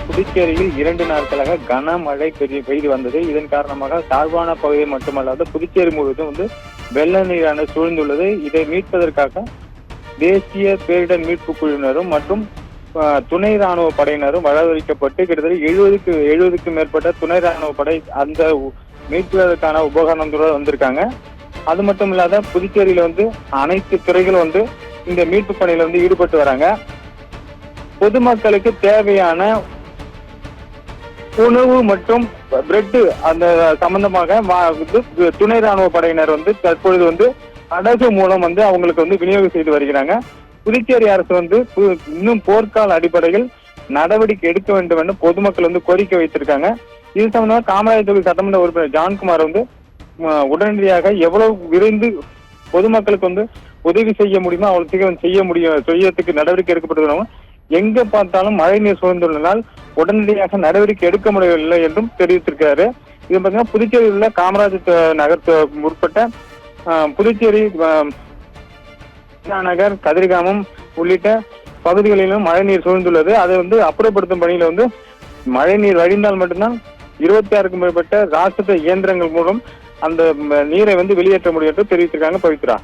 புதுச்சேரியில் 2 நாட்களாக கனமழை பெய்து வந்தது. இதன் காரணமாக தாழ்வான பகுதி மட்டுமல்லாது புதுச்சேரி முழுவதும் வெள்ள நீரான சூழ்ந்துள்ளது. இதை மீட்பதற்காக தேசிய பேரிடர் மீட்பு குழுவினரும் மற்றும் துணை ராணுவ படையினரும் வரவழைக்கப்பட்டு கிட்டத்தட்ட 70க்கும் மேற்பட்ட துணை ராணுவ படை அந்த மீட்பதற்கான உபகரணங்களோடு வந்திருக்காங்க. அது மட்டும் இல்லாத புதுச்சேரியில அனைத்து துறைகளும் இந்த மீட்பு பணியில ஈடுபட்டு வராங்க. பொதுமக்களுக்கு தேவையான உணவு மற்றும் பிரெட் அந்த சம்பந்தமாக துணை ராணுவ படையினர் தற்பொழுது படகு மூலம் அவங்களுக்கு விநியோகம் செய்து வருகிறாங்க. புதுச்சேரி அரசு இன்னும் போர்க்கால அடிப்படையில் நடவடிக்கை எடுக்க வேண்டும் என்று பொதுமக்கள் கோரிக்கை வைத்திருக்காங்க. இது சம்பந்தமாக காமராஜர் தொகுதி சட்டமன்ற உறுப்பினர் ஜான்குமார் உடனடியாக எவ்வளவு விரைந்து பொதுமக்களுக்கு உதவி செய்ய முடியுமோ அவ்வளவு சீக்கிரம் செய்யறதுக்கு நடவடிக்கை எடுக்கப்பட்டு எங்க பார்த்தாலும் மழை நீர் சூழ்ந்துள்ளதால் உடனடியாக நடவடிக்கை எடுக்க முடியவில்லை என்றும் தெரிவித்திருக்காரு. இது பார்த்தீங்கன்னா புதுச்சேரியில் உள்ள காமராஜர் நகர் உட்பட்ட புதுச்சேரி நகர், கதிர்காமம் உள்ளிட்ட பகுதிகளிலும் மழை நீர் சூழ்ந்துள்ளது. அதை அப்புறப்படுத்தும் பணியில மழை நீர் வழிந்தால் மட்டும்தான் 26க்கும் மேற்பட்ட ராட்சத இயந்திரங்கள் மூலம் அந்த நீரை வெளியேற்ற முடியும் என்று தெரிவித்திருக்காங்க. பவித்ரா.